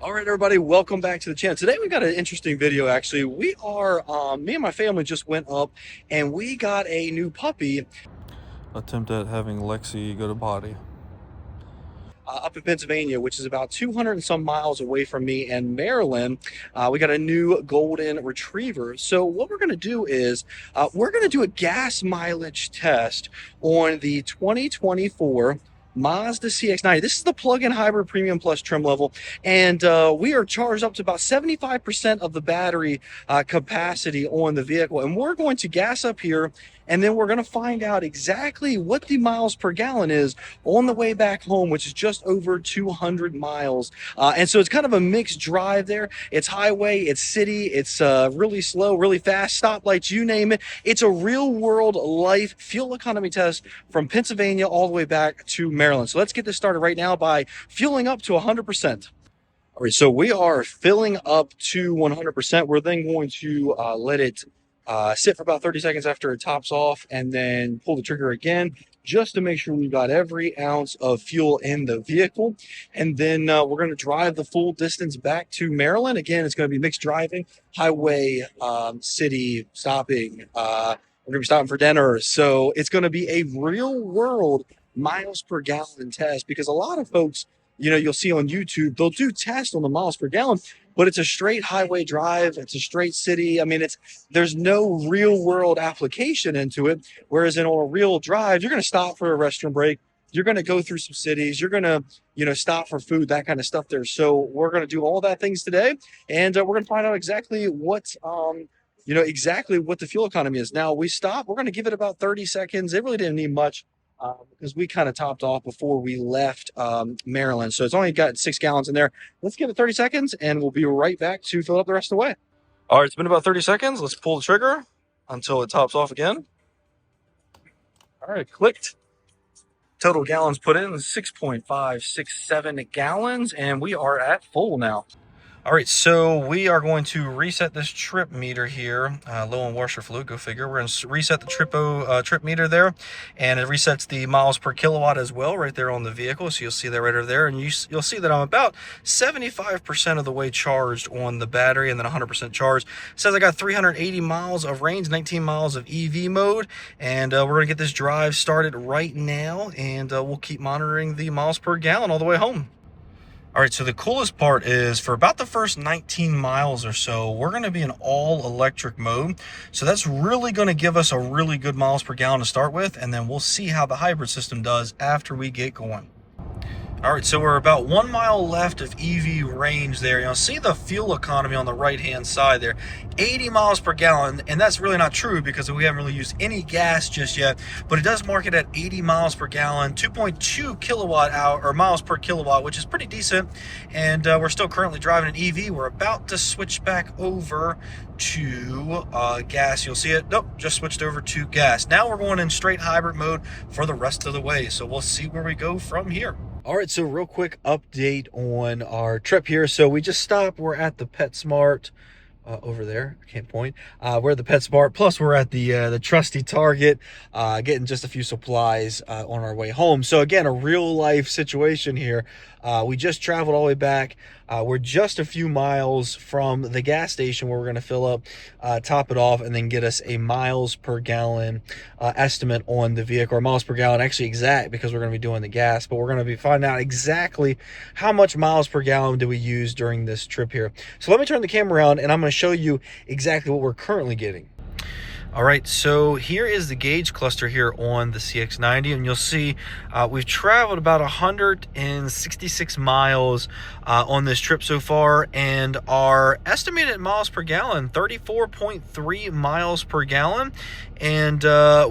All right, everybody, welcome back to the channel. Today we got an interesting video. Actually, we are me and my family just went up and we got a new puppy Attempt at having Lexi go to potty. up in Pennsylvania, which is about 200 and some miles away from me, and Maryland. We got a new golden retriever. So what we're going to do is we're going to do a gas mileage test on the 2024 Mazda CX-90. This is the plug-in hybrid premium plus trim level, and we are charged up to about 75% of the battery capacity on the vehicle. And we're going to gas up here, and then we're going to find out exactly what the miles per gallon is on the way back home, which is just over 200 miles. And so it's kind of a mixed drive there. It's highway, it's city, it's really slow, really fast, stoplights, you name it. It's a real world life fuel economy test from Pennsylvania all the way back to Maryland. So let's get this started right now by fueling up to 100%. All right, so we are filling up to 100%. We're then going to let it sit for about 30 seconds after it tops off, and then pull the trigger again just to make sure we've got every ounce of fuel in the vehicle. And then we're going to drive the full distance back to Maryland. Again, it's going to be mixed driving, highway, city, stopping. We're going to be stopping for dinner. So it's going to be a real world miles per gallon test, because a lot of folks, you'll see on YouTube, they'll do tests on the miles per gallon, but it's a straight highway drive. It's a straight city. I mean, there's no real world application into it. Whereas on a real drive, you're going to stop for a restroom break. You're going to go through some cities. You're going to, stop for food, that kind of stuff there. So we're going to do all that things today. And we're going to find out exactly what, exactly what the fuel economy is. Now we stop, we're going to give it about 30 seconds. It really didn't need much. Because we kind of topped off before we left Maryland. So it's only got 6 gallons in there. Let's give it 30 seconds, and we'll be right back to fill up the rest of the way. All right, it's been about 30 seconds. Let's pull the trigger until it tops off again. All right, clicked. Total gallons put in 6.567 gallons, and we are at full now. All right, so we are going to reset this trip meter here, low on washer fluid, go figure. We're going to reset the trip meter there, and it resets the miles per kilowatt as well right there on the vehicle. So you'll see that right over there, and you'll see that I'm about 75% of the way charged on the battery, and then 100% charged. It says I got 380 miles of range, 19 miles of EV mode, and we're going to get this drive started right now, and we'll keep monitoring the miles per gallon all the way home. All right, so the coolest part is for about the first 19 miles or so, we're going to be in all electric mode. So that's really going to give us a really good miles per gallon to start with, and then we'll see how the hybrid system does after we get going. All right, so we're about 1 mile left of EV range there. You'll see the fuel economy on the right-hand side there, 80 miles per gallon, and that's really not true because we haven't really used any gas just yet, but it does mark it at 80 miles per gallon, 2.2 kilowatt hour or miles per kilowatt, which is pretty decent. And we're still currently driving an EV. We're about to switch back over to gas. You'll see it. Nope, just switched over to gas. Now we're going in straight hybrid mode for the rest of the way. So we'll see where we go from here. All right, so real quick update on our trip here. So we just stopped. We're at the PetSmart over there. I can't point. We're at the PetSmart. Plus, we're at the trusty Target, getting just a few supplies on our way home. So again, a real life situation here. We just traveled all the way back. We're just a few miles from the gas station where we're going to fill up, top it off, and then get us a miles per gallon estimate on the vehicle, or miles per gallon, actually exact, because we're going to be doing the gas, but we're going to be finding out exactly how much miles per gallon do we use during this trip here. So let me turn the camera around, and I'm going to show you exactly what we're currently getting. All right, so here is the gauge cluster here on the CX-90, and you'll see we've traveled about 166 miles on this trip so far, and our estimated miles per gallon, 34.3 miles per gallon, and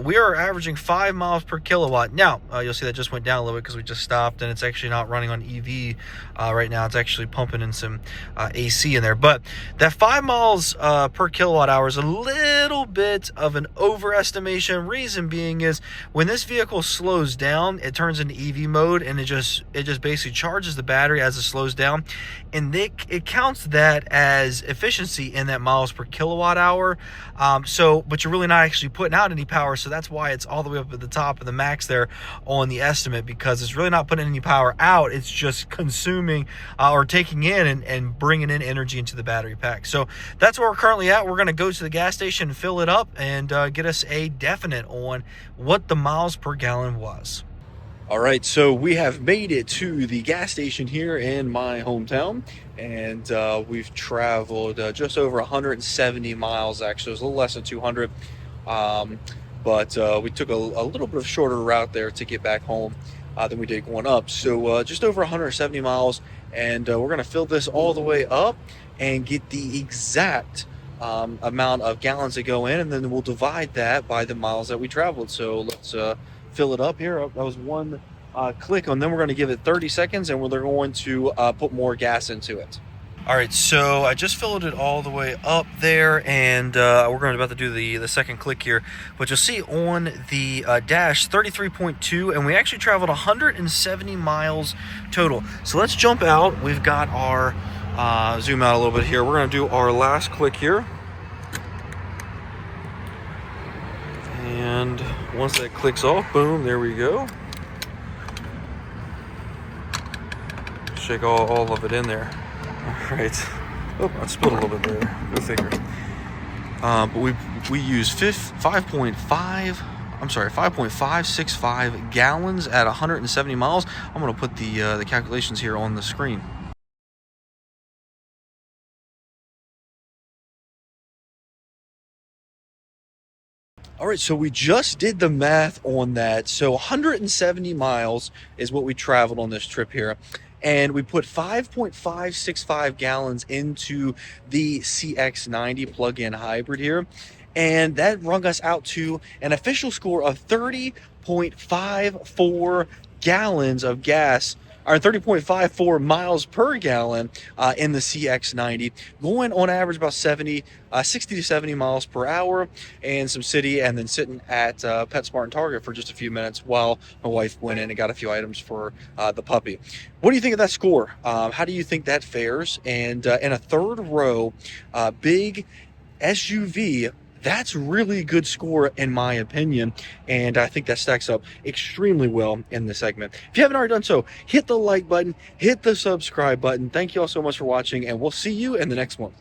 we are averaging 5 miles per kilowatt. Now, you'll see that just went down a little bit because we just stopped, and it's actually not running on EV right now. It's actually pumping in some AC in there, but that 5 miles per kilowatt hour is a little bit bit of an overestimation. Reason being is when this vehicle slows down, it turns into EV mode, and it just basically charges the battery as it slows down, and it counts that as efficiency in that miles per kilowatt hour. But you're really not actually putting out any power, so that's why it's all the way up at the top of the max there on the estimate, because it's really not putting any power out. It's just consuming or taking in and bringing in energy into the battery pack. So that's where we're currently at. We're going to go to the gas station, fill it up, and get us a definite on what the miles per gallon was. All right, so we have made it to the gas station here in my hometown, and we've traveled just over 170 miles. Actually, it was a little less than 200, but we took a little bit of shorter route there to get back home than we did going up. So just over 170 miles, and we're going to fill this all the way up and get the exact amount of gallons that go in, and then we'll divide that by the miles that we traveled. So let's fill it up here. That was one click, and then we're going to give it 30 seconds, and they're going to put more gas into it. All right, so I just filled it all the way up there, and we're going to about to do the second click here. But you'll see on the dash 33.2, and we actually traveled 170 miles total. So let's jump out. We've got our zoom out a little bit here. We're going to do our last click here. And once that clicks off, boom, there we go. Shake all of it in there. All right. Oh, I spilled a little bit there. Go figure. But we use 5.565 gallons at 170 miles. I'm going to put the calculations here on the screen. All right, so we just did the math on that. So 170 miles is what we traveled on this trip here. And we put 5.565 gallons into the CX-90 plug-in hybrid here. And that wrung us out to an official score of 30.54 gallons of gas, or 30.54 miles per gallon in the CX-90, going on average about 60 to 70 miles per hour, and some city, and then sitting at PetSmart and Target for just a few minutes while my wife went in and got a few items for the puppy. What do you think of that score? How do you think that fares? And in a third row, big SUV, that's really good score in my opinion, and I think that stacks up extremely well in this segment. If you haven't already done so, hit the like button, hit the subscribe button. Thank you all so much for watching, and we'll see you in the next one.